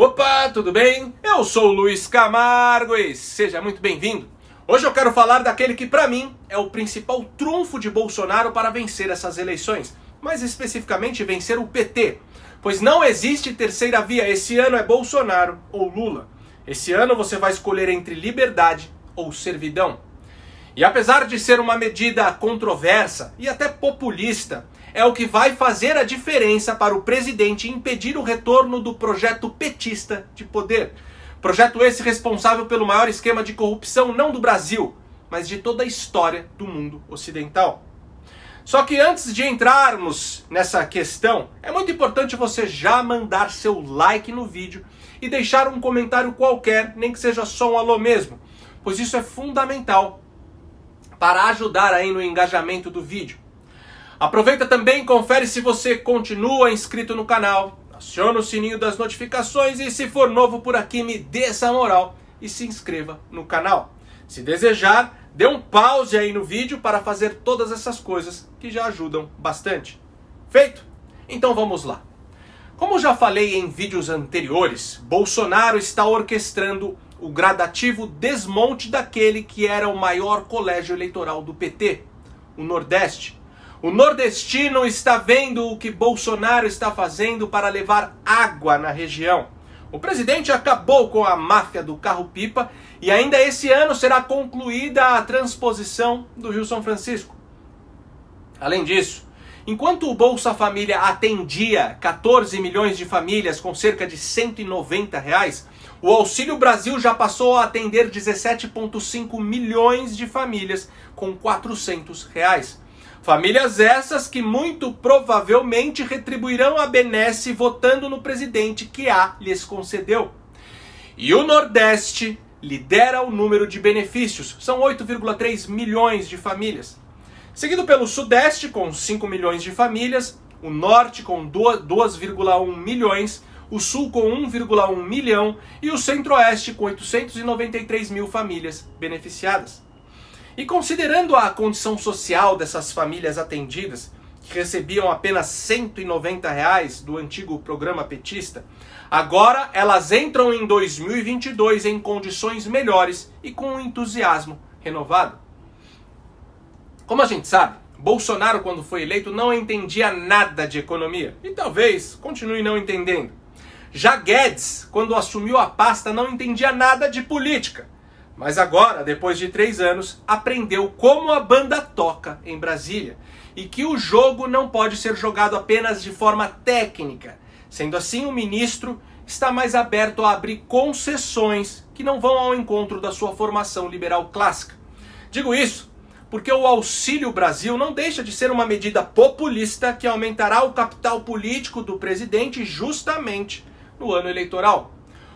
Opa, tudo bem? Eu sou o Luiz Camargo e seja muito bem-vindo. Hoje eu quero falar daquele que para mim é o principal trunfo de Bolsonaro para vencer essas eleições, mais especificamente vencer o PT, pois não existe terceira via, esse ano é Bolsonaro ou Lula. Esse ano você vai escolher entre liberdade ou servidão. E apesar de ser uma medida controversa e até populista, é o que vai fazer a diferença para o presidente impedir o retorno do projeto petista de poder. Projeto esse responsável pelo maior esquema de corrupção não do Brasil, mas de toda a história do mundo ocidental. Só que antes de entrarmos nessa questão, é muito importante você já mandar seu like no vídeo e deixar um comentário qualquer, nem que seja só um alô mesmo, pois isso é fundamental para ajudar aí no engajamento do vídeo. Aproveita também e confere se você continua inscrito no canal, aciona o sininho das notificações e se for novo por aqui me dê essa moral e se inscreva no canal. Se desejar, dê um pause aí no vídeo para fazer todas essas coisas que já ajudam bastante. Feito? Então vamos lá. Como já falei em vídeos anteriores, Bolsonaro está orquestrando o gradativo desmonte daquele que era o maior colégio eleitoral do PT, o Nordeste. O nordestino está vendo o que Bolsonaro está fazendo para levar água na região. O presidente acabou com a máfia do carro-pipa e ainda esse ano será concluída a transposição do Rio São Francisco. Além disso, enquanto o Bolsa Família atendia 14 milhões de famílias com cerca de R$190, o Auxílio Brasil já passou a atender 17,5 milhões de famílias com R$400. Famílias essas que muito provavelmente retribuirão a benesse votando no presidente que lhes concedeu. E o Nordeste lidera o número de benefícios, são 8,3 milhões de famílias. Seguido pelo Sudeste com 5 milhões de famílias, o Norte com 2,1 milhões, o Sul com 1,1 milhão e o Centro-Oeste com 893 mil famílias beneficiadas. E considerando a condição social dessas famílias atendidas, que recebiam apenas R$190 do antigo programa petista, agora elas entram em 2022 em condições melhores e com um entusiasmo renovado. Como a gente sabe, Bolsonaro, quando foi eleito, não entendia nada de economia e talvez continue não entendendo. Já Guedes, quando assumiu a pasta, não entendia nada de política. Mas agora, depois de 3 anos, aprendeu como a banda toca em Brasília e que o jogo não pode ser jogado apenas de forma técnica. Sendo assim, o ministro está mais aberto a abrir concessões que não vão ao encontro da sua formação liberal clássica. Digo isso porque o Auxílio Brasil não deixa de ser uma medida populista que aumentará o capital político do presidente justamente no ano eleitoral.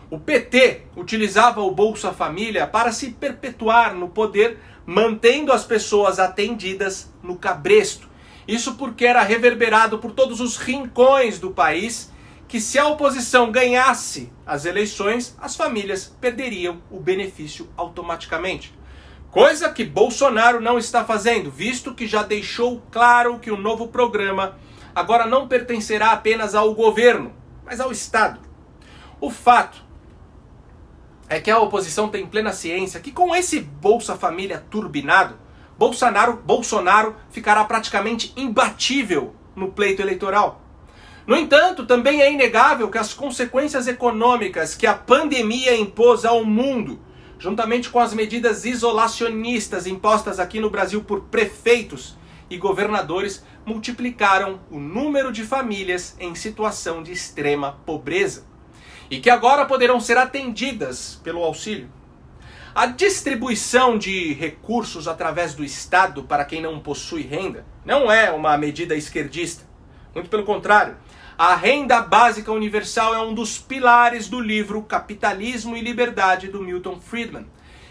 O PT utilizava o Bolsa Família para se perpetuar no poder, mantendo as pessoas atendidas no cabresto. Isso porque era reverberado por todos os rincões do país que se a oposição ganhasse as eleições, as famílias perderiam o benefício automaticamente. Coisa que Bolsonaro não está fazendo, visto que já deixou claro que o novo programa agora não pertencerá apenas ao governo, mas ao Estado. O fato é que a oposição tem plena ciência que com esse Bolsa Família turbinado, Bolsonaro ficará praticamente imbatível no pleito eleitoral. No entanto, também é inegável que as consequências econômicas que a pandemia impôs ao mundo, juntamente com as medidas isolacionistas impostas aqui no Brasil por prefeitos e governadores, multiplicaram o número de famílias em situação de extrema pobreza e que agora poderão ser atendidas pelo auxílio. A distribuição de recursos através do Estado para quem não possui renda não é uma medida esquerdista. Muito pelo contrário, a renda básica universal é um dos pilares do livro Capitalismo e Liberdade do Milton Friedman,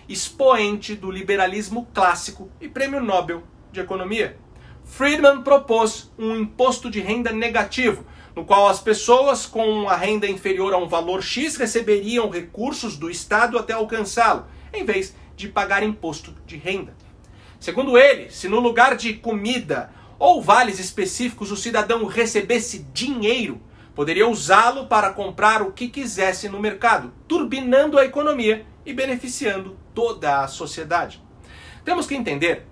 expoente do liberalismo clássico e prêmio Nobel de Economia. Friedman propôs um imposto de renda negativo, no qual as pessoas com a renda inferior a um valor X receberiam recursos do Estado até alcançá-lo, em vez de pagar imposto de renda. Segundo ele, se no lugar de comida ou vales específicos o cidadão recebesse dinheiro, poderia usá-lo para comprar o que quisesse no mercado, turbinando a economia e beneficiando toda a sociedade. Temos que entender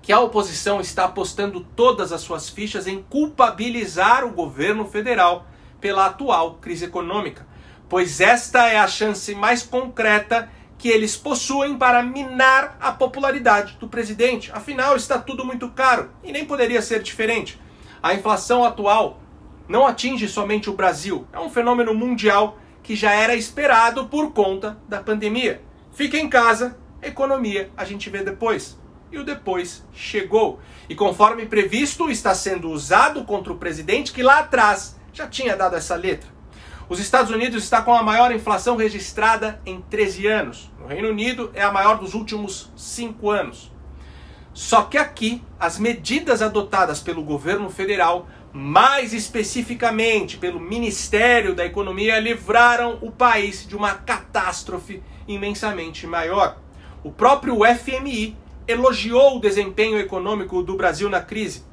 que a oposição está apostando todas as suas fichas em culpabilizar o governo federal pela atual crise econômica, pois esta é a chance mais concreta que eles possuem para minar a popularidade do presidente. Afinal, está tudo muito caro e nem poderia ser diferente. A inflação atual não atinge somente o Brasil, é um fenômeno mundial que já era esperado por conta da pandemia. Fique em casa, economia a gente vê depois. E o depois chegou. E conforme previsto, está sendo usado contra o presidente que lá atrás já tinha dado essa letra. Os Estados Unidos está com a maior inflação registrada em 13 anos. No Reino Unido é a maior dos últimos 5 anos. Só que aqui, as medidas adotadas pelo governo federal, mais especificamente pelo Ministério da Economia, livraram o país de uma catástrofe imensamente maior. O próprio FMI elogiou o desempenho econômico do Brasil na crise,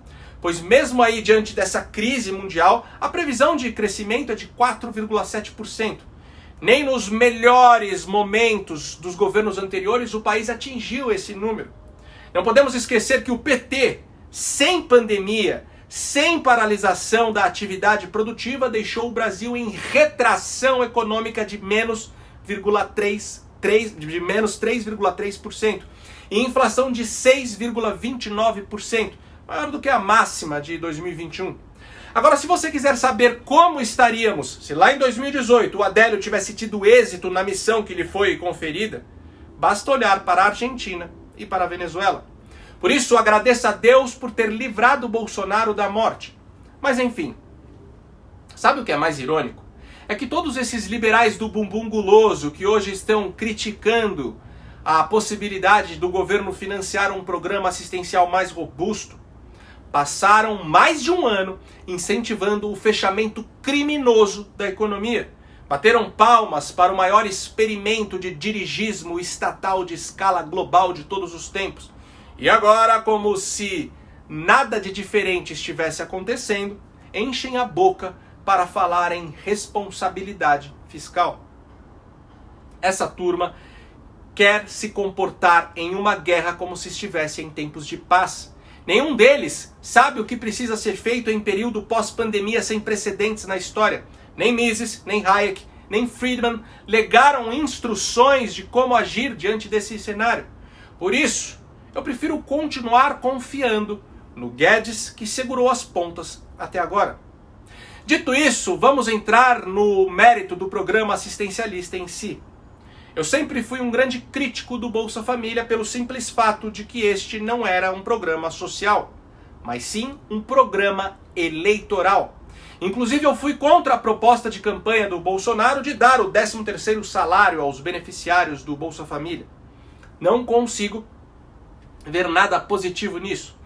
pois mesmo aí diante dessa crise mundial, a previsão de crescimento é de 4,7%. Nem nos melhores momentos dos governos anteriores o país atingiu esse número. Não podemos esquecer que o PT, sem pandemia, sem paralisação da atividade produtiva, deixou o Brasil em retração econômica de menos 3,3% e inflação de 6,29%, maior do que a máxima de 2021. Agora, se você quiser saber como estaríamos se lá em 2018 o Adélio tivesse tido êxito na missão que lhe foi conferida, basta olhar para a Argentina e para a Venezuela. Por isso, agradeça a Deus por ter livrado Bolsonaro da morte. Mas enfim, sabe o que é mais irônico? É que todos esses liberais do bumbum guloso que hoje estão criticando a possibilidade do governo financiar um programa assistencial mais robusto, passaram mais de um ano incentivando o fechamento criminoso da economia. Bateram palmas para o maior experimento de dirigismo estatal de escala global de todos os tempos. E agora, como se nada de diferente estivesse acontecendo, enchem a boca para falar em responsabilidade fiscal. Essa turma quer se comportar em uma guerra como se estivesse em tempos de paz. Nenhum deles sabe o que precisa ser feito em período pós-pandemia sem precedentes na história. Nem Mises, nem Hayek, nem Friedman legaram instruções de como agir diante desse cenário. Por isso, eu prefiro continuar confiando no Guedes, que segurou as pontas até agora. Dito isso, vamos entrar no mérito do programa assistencialista em si. Eu sempre fui um grande crítico do Bolsa Família pelo simples fato de que este não era um programa social, mas sim um programa eleitoral. Inclusive eu fui contra a proposta de campanha do Bolsonaro de dar o 13º salário aos beneficiários do Bolsa Família. Não consigo ver nada positivo nisso.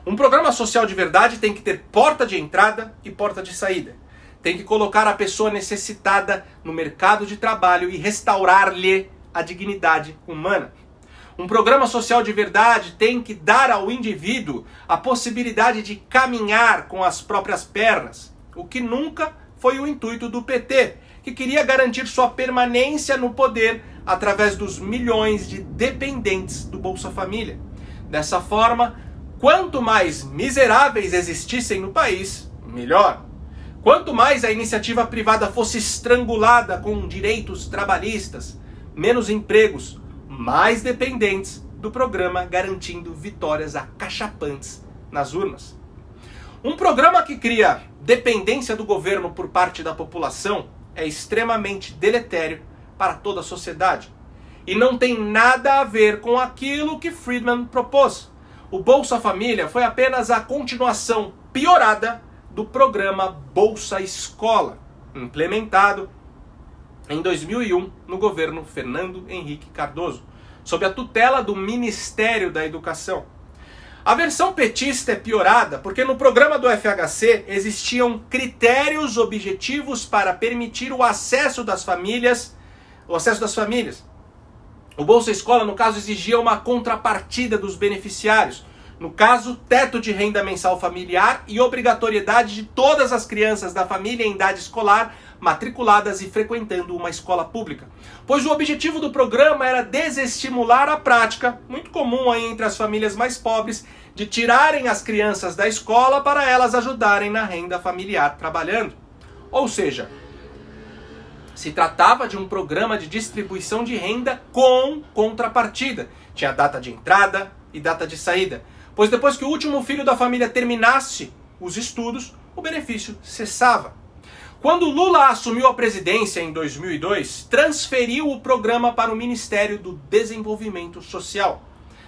Um programa social de verdade tem que ter porta de entrada e porta de saída. Tem que colocar a pessoa necessitada no mercado de trabalho e restaurar-lhe a dignidade humana. Um programa social de verdade tem que dar ao indivíduo a possibilidade de caminhar com as próprias pernas, o que nunca foi o intuito do PT, que queria garantir sua permanência no poder através dos milhões de dependentes do Bolsa Família. Dessa forma, quanto mais miseráveis existissem no país, melhor. Quanto mais a iniciativa privada fosse estrangulada com direitos trabalhistas, menos empregos, mais dependentes do programa garantindo vitórias acachapantes nas urnas. Um programa que cria dependência do governo por parte da população é extremamente deletério para toda a sociedade. E não tem nada a ver com aquilo que Friedman propôs. O Bolsa Família foi apenas a continuação piorada do programa Bolsa Escola, implementado em 2001 no governo Fernando Henrique Cardoso, sob a tutela do Ministério da Educação. A versão petista é piorada porque no programa do FHC existiam critérios objetivos para permitir o acesso das famílias. O Bolsa Escola, no caso, exigia uma contrapartida dos beneficiários, No caso, teto de renda mensal familiar e obrigatoriedade de todas as crianças da família em idade escolar matriculadas e frequentando uma escola pública. Pois o objetivo do programa era desestimular a prática, muito comum aí entre as famílias mais pobres, de tirarem as crianças da escola para elas ajudarem na renda familiar trabalhando. Ou seja, se tratava de um programa de distribuição de renda com contrapartida. Tinha data de entrada e data de saída. Pois depois que o último filho da família terminasse os estudos, o benefício cessava. Quando Lula assumiu a presidência em 2002, transferiu o programa para o Ministério do Desenvolvimento Social.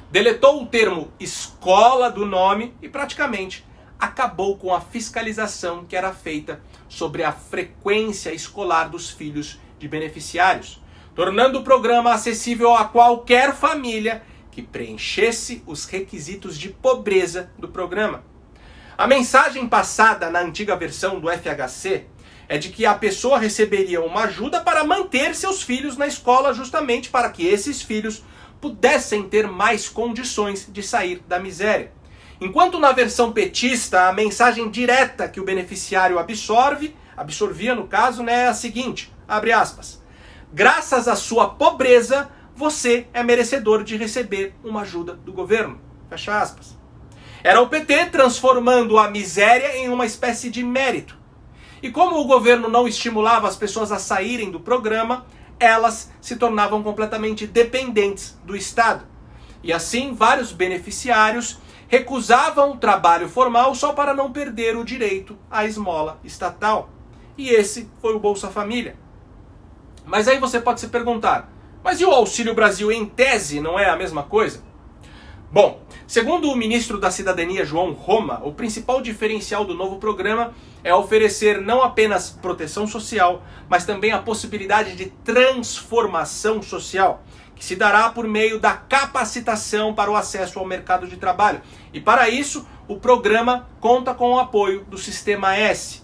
Deletou o termo escola do nome e praticamente acabou com a fiscalização que era feita sobre a frequência escolar dos filhos de beneficiários, tornando o programa acessível a qualquer família que preenchesse os requisitos de pobreza do programa. A mensagem passada na antiga versão do FHC é de que a pessoa receberia uma ajuda para manter seus filhos na escola, justamente para que esses filhos pudessem ter mais condições de sair da miséria. Enquanto na versão petista a mensagem direta que o beneficiário absorvia no caso, é a seguinte, abre aspas, graças à sua pobreza, você é merecedor de receber uma ajuda do governo, fecha aspas. Era o PT transformando a miséria em uma espécie de mérito. E como o governo não estimulava as pessoas a saírem do programa, elas se tornavam completamente dependentes do Estado. E assim, vários beneficiários recusavam o trabalho formal só para não perder o direito à esmola estatal. E esse foi o Bolsa Família. Mas aí você pode se perguntar, mas e o Auxílio Brasil em tese não é a mesma coisa? Bom, segundo o ministro da Cidadania, João Roma, o principal diferencial do novo programa é oferecer não apenas proteção social, mas também a possibilidade de transformação social, que se dará por meio da capacitação para o acesso ao mercado de trabalho. E para isso, o programa conta com o apoio do Sistema S.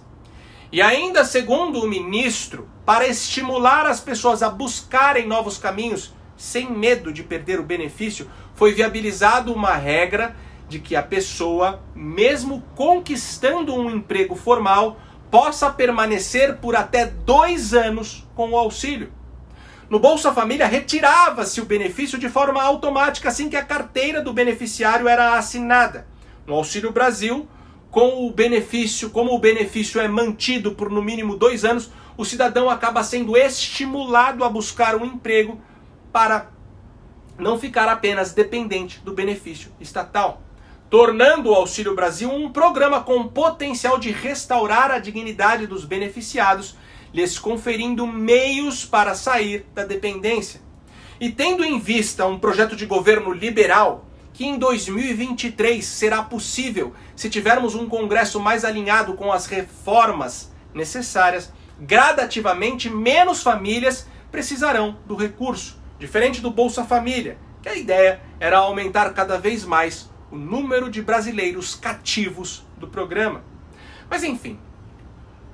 E ainda, segundo o ministro, para estimular as pessoas a buscarem novos caminhos, sem medo de perder o benefício, foi viabilizado uma regra de que a pessoa, mesmo conquistando um emprego formal, possa permanecer por até 2 anos com o auxílio. No Bolsa Família, retirava-se o benefício de forma automática assim que a carteira do beneficiário era assinada. No Auxílio Brasil, como o benefício é mantido por no mínimo 2 anos, o cidadão acaba sendo estimulado a buscar um emprego para não ficar apenas dependente do benefício estatal, tornando o Auxílio Brasil um programa com potencial de restaurar a dignidade dos beneficiados, lhes conferindo meios para sair da dependência. E tendo em vista um projeto de governo liberal, que em 2023 será possível se tivermos um Congresso mais alinhado com as reformas necessárias, gradativamente menos famílias precisarão do recurso, diferente do Bolsa Família, que a ideia era aumentar cada vez mais o número de brasileiros cativos do programa. Mas enfim,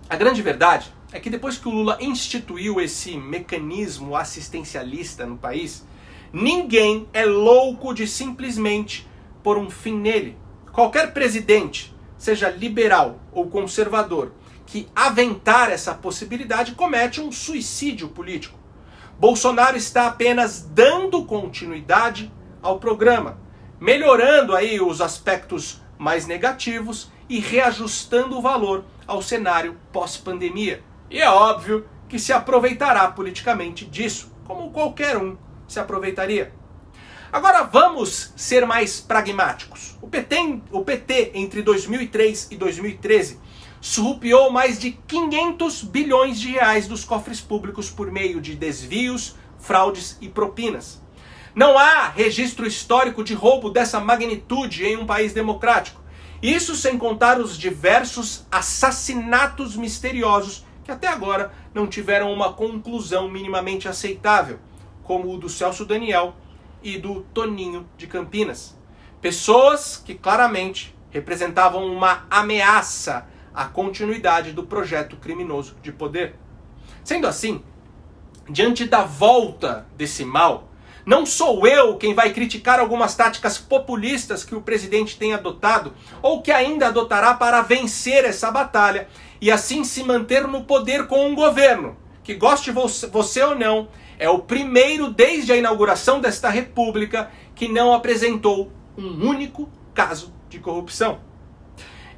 a grande verdade é que depois que o Lula instituiu esse mecanismo assistencialista no país, ninguém é louco de simplesmente pôr um fim nele. Qualquer presidente, seja liberal ou conservador, que aventar essa possibilidade comete um suicídio político. Bolsonaro está apenas dando continuidade ao programa, melhorando aí os aspectos mais negativos e reajustando o valor ao cenário pós-pandemia. E é óbvio que se aproveitará politicamente disso, como qualquer um se aproveitaria. Agora vamos ser mais pragmáticos. O PT entre 2003 e 2013 surrupiou mais de 500 bilhões de reais dos cofres públicos por meio de desvios, fraudes e propinas. Não há registro histórico de roubo dessa magnitude em um país democrático. Isso sem contar os diversos assassinatos misteriosos que até agora não tiveram uma conclusão minimamente aceitável, como o do Celso Daniel e do Toninho de Campinas. Pessoas que claramente representavam uma ameaça à continuidade do projeto criminoso de poder. Sendo assim, diante da volta desse mal, Não sou eu quem vai criticar algumas táticas populistas que o presidente tem adotado ou que ainda adotará para vencer essa batalha e assim se manter no poder com um governo que, goste você ou não, é o primeiro desde a inauguração desta república que não apresentou um único caso de corrupção.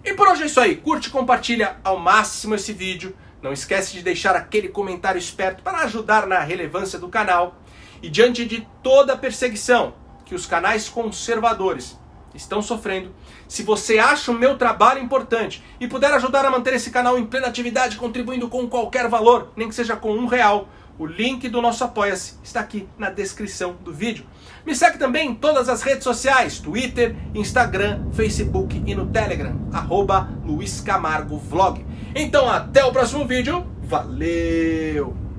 E por hoje é isso aí. Curte e compartilha ao máximo esse vídeo. Não esquece de deixar aquele comentário esperto para ajudar na relevância do canal. E diante de toda a perseguição que os canais conservadores estão sofrendo, se você acha o meu trabalho importante e puder ajudar a manter esse canal em plena atividade contribuindo com qualquer valor, nem que seja com R$1, o link do nosso Apoia-se está aqui na descrição do vídeo. Me segue também em todas as redes sociais, Twitter, Instagram, Facebook e no Telegram, @LuizCamargoVlog. Então até o próximo vídeo, valeu!